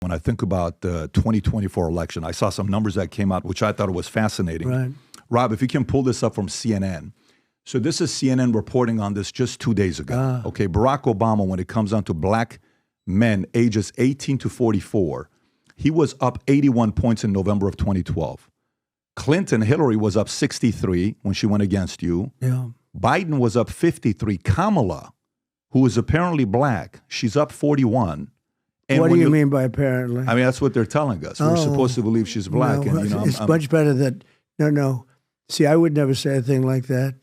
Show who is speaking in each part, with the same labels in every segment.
Speaker 1: When I think about the 2024 election, I saw some numbers that came out, which I thought was fascinating.
Speaker 2: Right.
Speaker 1: Rob, if you can pull this up from CNN. So this is CNN reporting on this just 2 days ago. Okay, Barack Obama, when it comes down to black men ages 18 to 44, he was up 81 points in November of 2012. Hillary was up 63 when she went against you.
Speaker 2: Yeah.
Speaker 1: Biden was up 53. Kamala, who is apparently black, she's up 41. And
Speaker 2: what do you mean by apparently?
Speaker 1: I mean, that's what they're telling us. We're supposed to believe she's black.
Speaker 2: No,
Speaker 1: and
Speaker 2: it's much better that, no. See, I would never say a thing like that.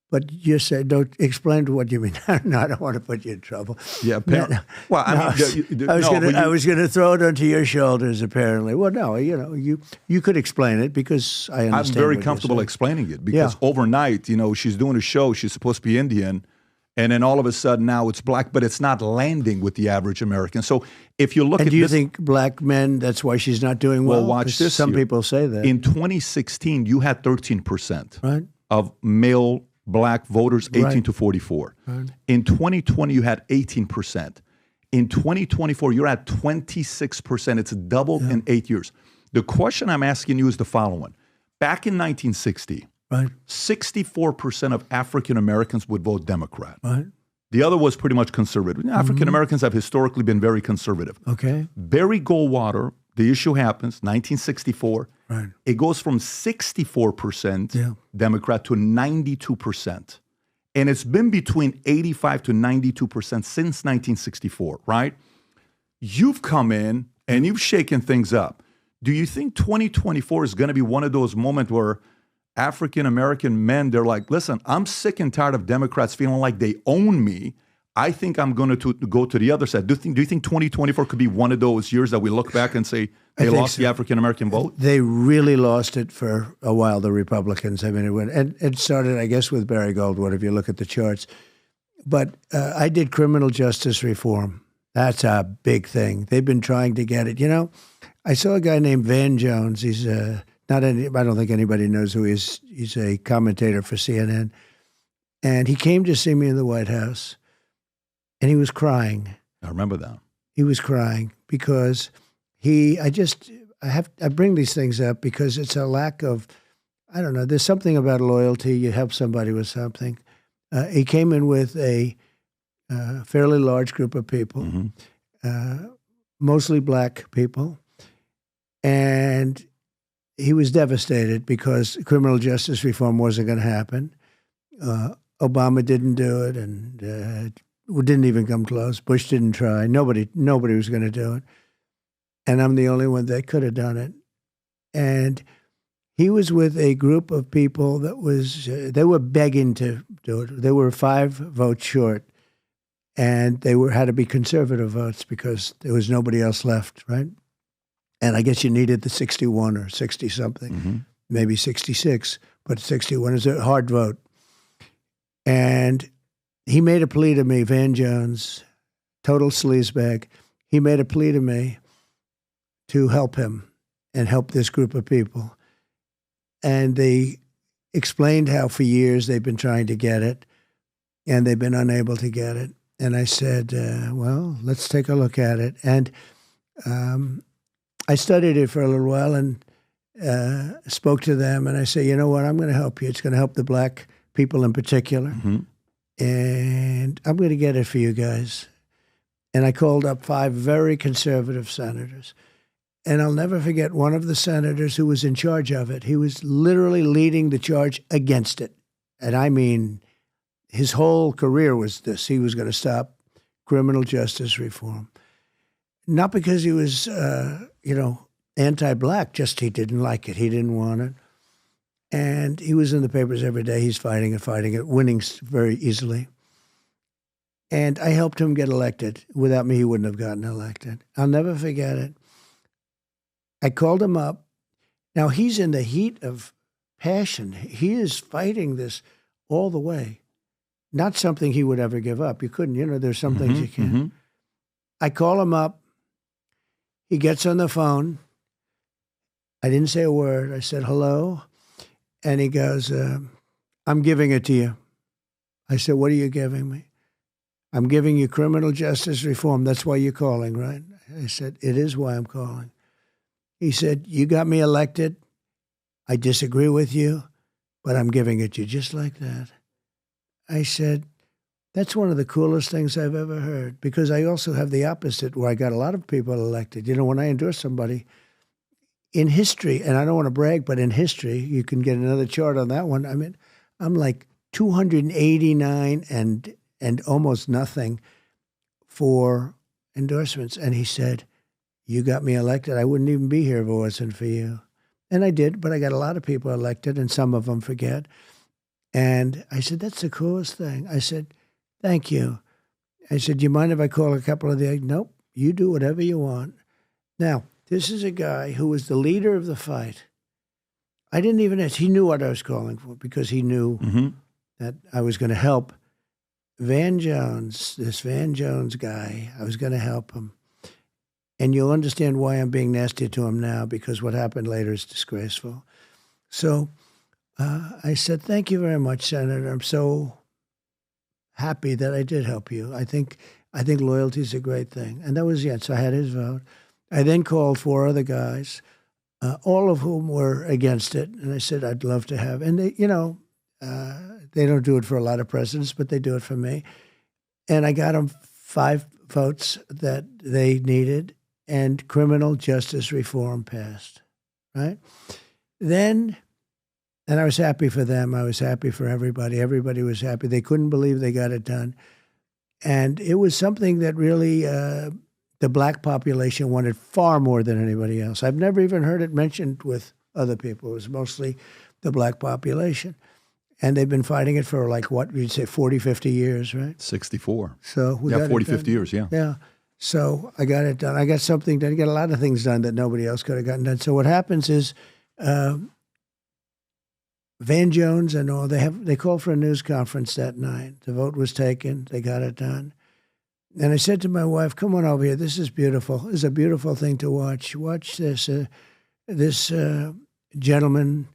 Speaker 2: But you said, don't explain what you mean. No, I don't want to put you in trouble.
Speaker 1: Yeah, apparently. Well, I
Speaker 2: was going to throw it onto your shoulders, apparently. Well, no, you could explain it because I understand.
Speaker 1: I'm very comfortable explaining it because overnight, she's doing a show. She's supposed to be Indian. And then all of a sudden now it's black, but it's not landing with the average American. So if you look at
Speaker 2: do you think black men, that's why she's not doing well?
Speaker 1: Well, watch this.
Speaker 2: Some people say that.
Speaker 1: In 2016, you had 13%
Speaker 2: of
Speaker 1: male black voters 18 to 44.
Speaker 2: Right.
Speaker 1: In 2020, you had 18%. In 2024, you're at 26%. It's doubled in 8 years. The question I'm asking you is the following. Back in 1960, 64% of African Americans would vote Democrat.
Speaker 2: Right.
Speaker 1: The other was pretty much conservative. African Americans have historically been very conservative.
Speaker 2: Okay.
Speaker 1: Barry Goldwater, the issue happens, 1964.
Speaker 2: Right.
Speaker 1: It goes from 64% Democrat to 92%. And it's been between 85 to 92% since 1964, right? You've come in and you've shaken things up. Do you think 2024 is going to be one of those moments where African-American men, they're like, listen, I'm sick and tired of Democrats feeling like they own me. I think I'm going to go to the other side. Do you think 2024 could be one of those years that we look back and say they lost the African-American vote?
Speaker 2: They really lost it for a while, the Republicans. I mean, it started, I guess, with Barry Goldwater, if you look at the charts. But I did criminal justice reform. That's a big thing. They've been trying to get it. I saw a guy named Van Jones. He's I don't think anybody knows who he is. He's a commentator for CNN. And he came to see me in the White House, and he was crying.
Speaker 1: I remember that.
Speaker 2: He was crying because I bring these things up because it's a lack of, I don't know, there's something about loyalty. You help somebody with something. He came in with a fairly large group of people, mostly black people, and he was devastated because criminal justice reform wasn't going to happen. Obama didn't do it, and didn't even come close. Bush didn't try. Nobody was going to do it. And I'm the only one that could have done it. And he was with a group of people that they were begging to do it. They were 5 votes short, and they had to be conservative votes because there was nobody else left, right? And I guess you needed the 61 or 60-something, maybe 66, but 61 is a hard vote. And he made a plea to me, Van Jones, total sleazebag. He made a plea to me to help him and help this group of people. And they explained how for years they've been trying to get it, and they've been unable to get it. And I said, well, let's take a look at it. And I studied it for a little while and spoke to them. And I said, you know what, I'm going to help you. It's going to help the black people in particular. And I'm going to get it for you guys. And I called up 5 very conservative senators. And I'll never forget one of the senators who was in charge of it. He was literally leading the charge against it. And I mean, his whole career was this. He was going to stop criminal justice reform. Not because he was, anti-black, just he didn't like it. He didn't want it. And he was in the papers every day. He's fighting it, winning very easily. And I helped him get elected. Without me, he wouldn't have gotten elected. I'll never forget it. I called him up. Now, he's in the heat of passion. He is fighting this all the way. Not something he would ever give up. You couldn't, there's some things you can't. I call him up. He gets on the phone. I didn't say a word. I said, hello. And he goes, I'm giving it to you. I said, what are you giving me? I'm giving you criminal justice reform. That's why you're calling, right? I said, it is why I'm calling. He said, you got me elected. I disagree with you, but I'm giving it to you just like that. I said, that's one of the coolest things I've ever heard, because I also have the opposite where I got a lot of people elected. You know, when I endorse somebody in history, and I don't want to brag, but in history, you can get another chart on that one. I mean, I'm like 289 and almost nothing for endorsements. And he said, you got me elected. I wouldn't even be here if it wasn't for you. And I did, but I got a lot of people elected, and some of them forget. And I said, that's the coolest thing. I said, thank you. I said, do you mind if I call a couple of the... Nope, you do whatever you want. Now, this is a guy who was the leader of the fight. I didn't even ask. He knew what I was calling for, because he knew that I was going to help Van Jones, this Van Jones guy. I was going to help him. And you'll understand why I'm being nasty to him now, because what happened later is disgraceful. So I said, thank you very much, Senator. I'm so happy that I did help you. I think loyalty is a great thing. And that was the end. So I had his vote. I then called 4 other guys, all of whom were against it. And I said, I'd love to have. And they, you know, they don't do it for a lot of presidents, but they do it for me. And I got them 5 votes that they needed, and criminal justice reform passed, right? Then, and I was happy for them. I was happy for everybody. Everybody was happy. They couldn't believe they got it done. And it was something that really the black population wanted far more than anybody else. I've never even heard it mentioned with other people. It was mostly the black population. And they've been fighting it for, like, what, you'd say 40, 50 years, right?
Speaker 1: 64.
Speaker 2: So we got
Speaker 1: 40,
Speaker 2: it done.
Speaker 1: 50 years, yeah.
Speaker 2: Yeah. So I got it done. I got something done. I got a lot of things done that nobody else could have gotten done. So what happens is Van Jones and all, they called for a news conference that night. The vote was taken. They got it done. And I said to my wife, come on over here. This is beautiful. This is a beautiful thing to watch. Watch this. This gentleman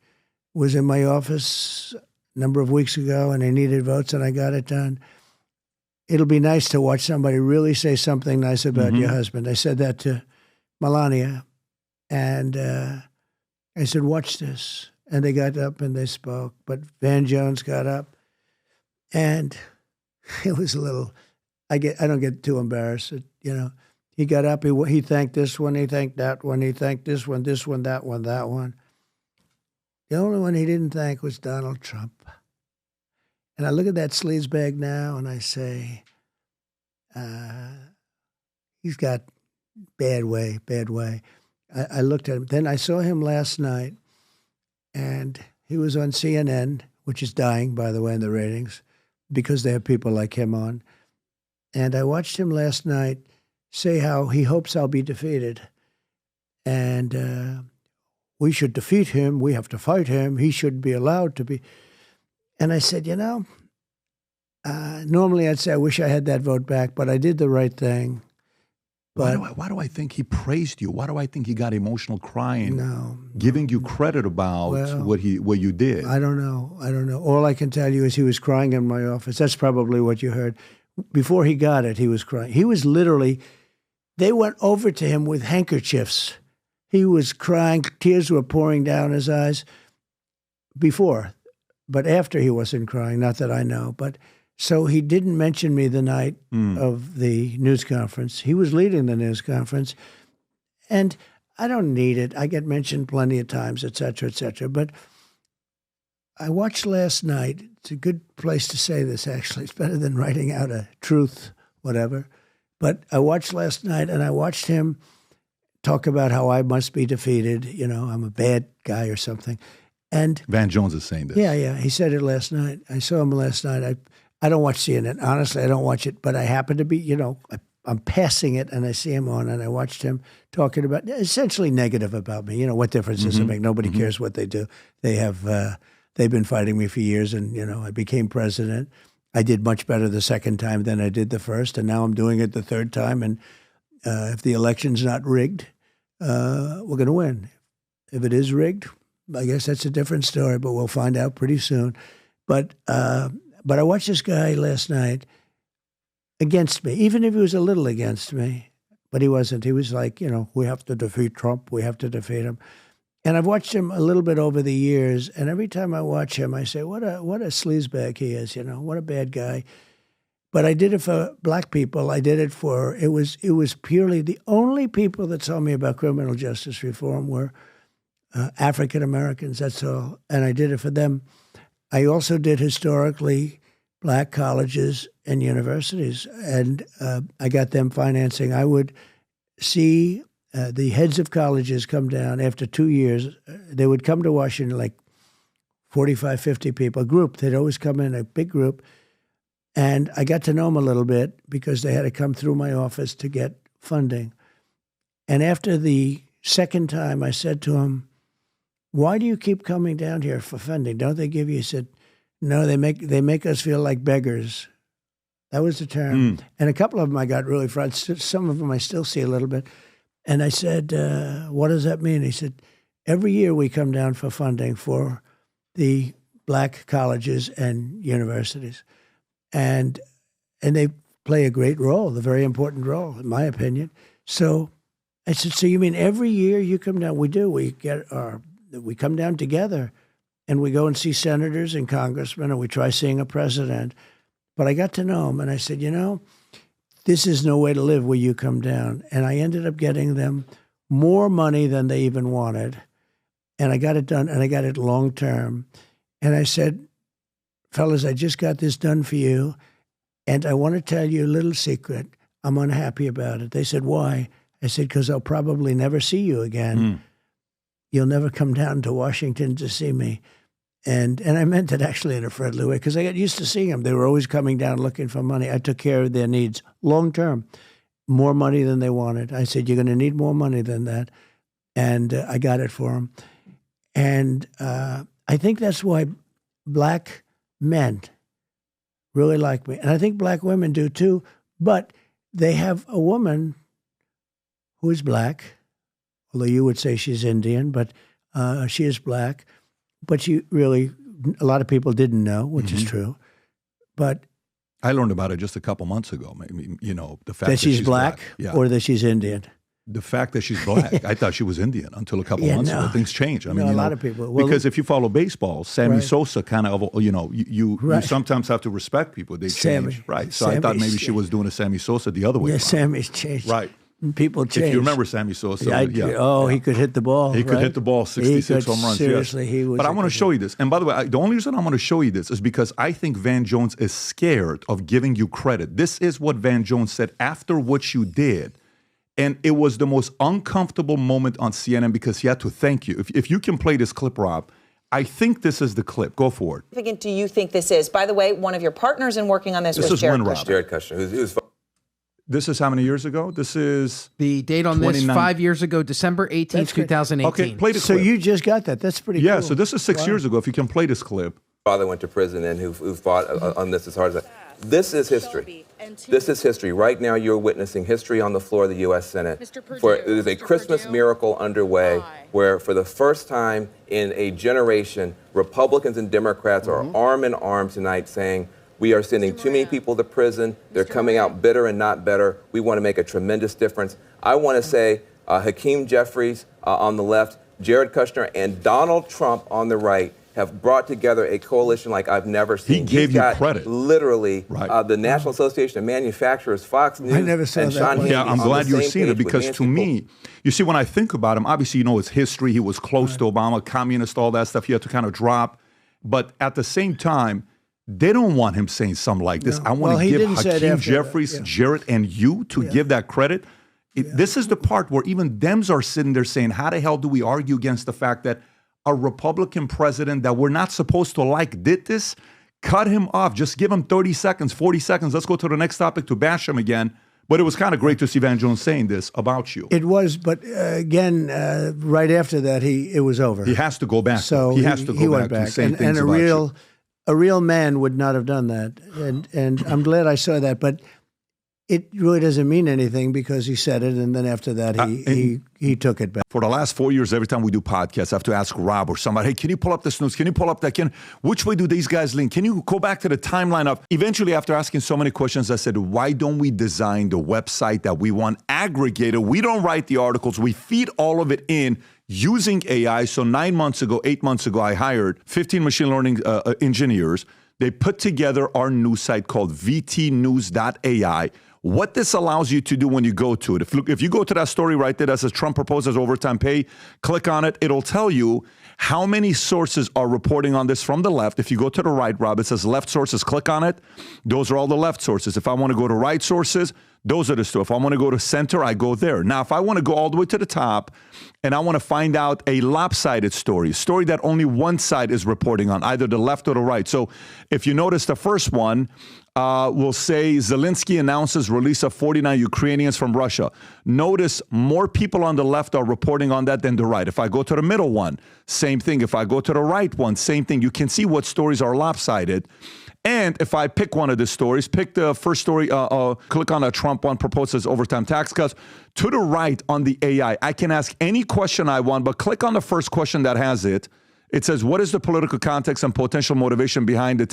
Speaker 2: was in my office a number of weeks ago, and they needed votes, and I got it done. It'll be nice to watch somebody really say something nice about your husband. I said that to Melania, and I said, watch this. And they got up and they spoke, but Van Jones got up, and it was a little, I don't get too embarrassed, you know. He got up, he thanked this one, he thanked that one, he thanked this one, that one, that one. The only one he didn't thank was Donald Trump. And I look at that sleaze bag now and I say, he's got bad way. I looked at him. Then I saw him last night, and he was on CNN, which is dying, by the way, in the ratings, because they have people like him on. And I watched him last night say how he hopes I'll be defeated. And we should defeat him. We have to fight him. He should be allowed to be. And I said, you know, normally I'd say I wish I had that vote back, but I did the right thing. But
Speaker 1: why do I think he praised you? Why do I think he got emotional crying?
Speaker 2: No.
Speaker 1: Giving you credit about what you did?
Speaker 2: I don't know. All I can tell you is he was crying in my office. That's probably what you heard. Before he got it, he was crying. He was literally, they went over to him with handkerchiefs. He was crying. Tears were pouring down his eyes before. But after he wasn't crying, not that I know. But so he didn't mention me the night of the news conference. He was leading the news conference. And I don't need it. I get mentioned plenty of times, et cetera, et cetera. But I watched last night. It's a good place to say this, actually. It's better than writing out a truth, whatever. But I watched last night, and I watched him talk about how I must be defeated. You know, I'm a bad guy or something. And
Speaker 1: Van Jones is saying this.
Speaker 2: Yeah. He said it last night. I saw him last night. I don't watch CNN. Honestly, I don't watch it. But I happen to be, you know, I'm passing it, and I see him on, and I watched him talking about essentially negative about me. You know, what difference does it make? Nobody cares what they do. They have, they've been fighting me for years, and, you know, I became president. I did much better the second time than I did the first, and now I'm doing it the third time. And if the election's not rigged, we're going to win. If it is rigged, I guess that's a different story, but we'll find out pretty soon. But I watched this guy last night against me, even if he was a little against me, But he wasn't. He was like, we have to defeat Trump. We have to defeat him. And I've watched him a little bit over the years, and every time I watch him, I say, what a sleazebag he is, what a bad guy. But I did it for black people. I did it for, it was purely, the only people that told me about criminal justice reform were African Americans, that's all. And I did it for them. I also did historically black colleges and universities, and I got them financing. I would see the heads of colleges come down after 2 years. They would come to Washington, like 45, 50 people, a group. They'd always come in, a big group. And I got to know them a little bit because they had to come through my office to get funding. And after the second time, I said to him, why do you keep coming down here for funding? Don't they give you? He said, no, they make us feel like beggars. That was the term. And a couple of them I got really frustrated. Some of them I still see a little bit. And I said, what does that mean? He said, every year we come down for funding for the black colleges and universities. And they play a great role, a very important role, in my opinion. So I said, so you mean every year you come down? We do. We come down together, and we go and see senators and congressmen, and we try seeing a president. But I got to know him, and I said, this is no way to live where you come down. And I ended up getting them more money than they even wanted. And I got it done, and I got it long term. And I said, fellas, I just got this done for you, and I want to tell you a little secret. I'm unhappy about it. They said, why? I said, because I'll probably never see you again. You'll never come down to Washington to see me. And I meant it actually in a friendly way because I got used to seeing them. They were always coming down looking for money. I took care of their needs long term, more money than they wanted. I said, you're going to need more money than that. And I got it for them. And I think that's why black men really like me. And I think black women do too. But they have a woman who is black, although you would say she's Indian, but she is black. But she really, a lot of people didn't know, which is true. But
Speaker 1: I learned about it just a couple months ago. Maybe, the fact that
Speaker 2: she's black, or that she's Indian.
Speaker 1: The fact that she's black, I thought she was Indian until a couple months ago. Things change. I mean,
Speaker 2: a lot of people.
Speaker 1: Because if you follow baseball, Sammy Sosa kind of, you sometimes have to respect people. They change, right? So I thought maybe she was doing a Sammy Sosa the other way.
Speaker 2: Yeah, Sammy's changed.
Speaker 1: Right.
Speaker 2: People change.
Speaker 1: If you remember Sammy Sosa.
Speaker 2: He could hit the ball.
Speaker 1: He could hit the ball, 66 home runs.
Speaker 2: Seriously,
Speaker 1: yes.
Speaker 2: He was.
Speaker 1: But I want to show you this. And by the way, the only reason I want to show you this is because I think Van Jones is scared of giving you credit. This is what Van Jones said after what you did. And it was the most uncomfortable moment on CNN because he had to thank you. If you can play this clip, Rob, I think this is the clip. Go for it.
Speaker 3: How significant do you think this is? By the way, one of your partners in working on this was Jared Kushner.
Speaker 4: Jared Kushner.
Speaker 1: This is how many years ago? This is...
Speaker 5: The date on 29. This 5 years ago, December 18th, 2018.
Speaker 1: Okay, play the clip.
Speaker 2: So you just got that. That's pretty cool.
Speaker 1: Yeah, so this is 6 years ago. If you can play this clip.
Speaker 4: Father went to prison and who fought on this as hard as that. This is history. This is history. Right now, you're witnessing history on the floor of the U.S. Senate. There's a Christmas miracle underway where, for the first time in a generation, Republicans and Democrats are arm in arm tonight saying, we are sending too many people to prison. They're coming out bitter and not better. We want to make a tremendous difference. I want to say Hakeem Jeffries on the left, Jared Kushner, and Donald Trump on the right have brought together a coalition like I've never seen.
Speaker 1: He gave you credit.
Speaker 4: Literally, the National Association of Manufacturers, Fox News,
Speaker 2: I never saw
Speaker 4: and Sean Hannity.
Speaker 1: Yeah, I'm glad you're seeing it because
Speaker 4: with
Speaker 1: to me, you see, when I think about him, obviously, it's history. He was close to Obama, communist, all that stuff. He had to kind of drop. But at the same time, they don't want him saying something like this. I want to give Hakeem Jeffries, Jared, and you to give that credit. This is the part where even Dems are sitting there saying, how the hell do we argue against the fact that a Republican president that we're not supposed to like did this? Cut him off. Just give him 30 seconds, 40 seconds. Let's go to the next topic to bash him again. But it was kind of great to see Van Jones saying this about you.
Speaker 2: It was, but again, right after that, it was over.
Speaker 1: He has to go back.
Speaker 2: So
Speaker 1: he has to go
Speaker 2: back
Speaker 1: to saying things
Speaker 2: and
Speaker 1: about you.
Speaker 2: A real man would not have done that, and I'm glad I saw that. But it really doesn't mean anything because he said it, and then after that, he took it back.
Speaker 1: For the last 4 years, every time we do podcasts, I have to ask Rob or somebody, hey, can you pull up this news? Can you pull up that? Which way do these guys lean? Can you go back to the timeline of... Eventually, after asking so many questions, I said, why don't we design the website that we want aggregated? We don't write the articles. We feed all of it in using AI. So 8 months ago, I hired 15 machine learning engineers. They put together our news site called vtnews.ai. What this allows you to do when you go to it, if you go to that story right there that says Trump proposes overtime pay, click on it. It'll tell you how many sources are reporting on this from the left. If you go to the right, Rob, it says left sources. Click on it. Those are all the left sources. If I want to go to right sources, those are the stuff. If I want to go to center, I go there. Now, if I want to go all the way to the top and I want to find out a lopsided story, a story that only one side is reporting on, either the left or the right. So if you notice the first one, will say Zelensky announces release of 49 Ukrainians from Russia. Notice more people on the left are reporting on that than the right. If I go to the middle one, same thing. If I go to the right one, same thing. You can see what stories are lopsided. And if I pick one of the stories, pick the first story, click on a Trump one, proposes overtime tax cuts. To the right on the AI, I can ask any question I want, but click on the first question that has it. It says, what is the political context and potential motivation behind the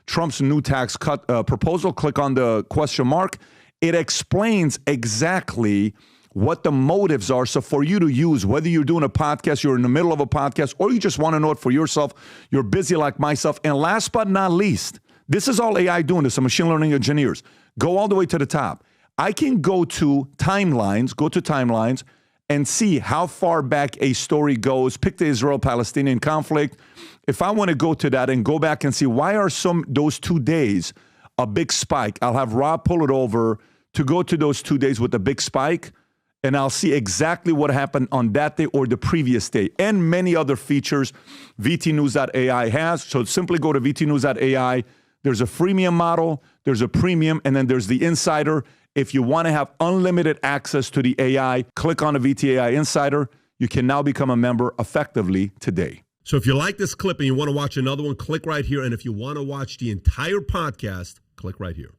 Speaker 1: Trump's new tax cut proposal? Click on the question mark. It explains exactly what the motives are. So for you to use, whether you're doing a podcast, you're in the middle of a podcast, or you just want to know it for yourself, you're busy like myself. And last but not least, this is all AI doing this, some machine learning engineers. Go all the way to the top. I can go to timelines, and see how far back a story goes. Pick the Israel-Palestinian conflict. If I want to go to that and go back and see why are those 2 days a big spike, I'll have Rob pull it over to go to those 2 days with a big spike, and I'll see exactly what happened on that day or the previous day, and many other features vtnews.ai has. So simply go to vtnews.ai. There's a freemium model, there's a premium, and then there's the insider. If you want to have unlimited access to the AI, click on the VTAI Insider. You can now become a member effectively today.
Speaker 6: So if you like this clip and you want to watch another one, click right here. And if you want to watch the entire podcast, click right here.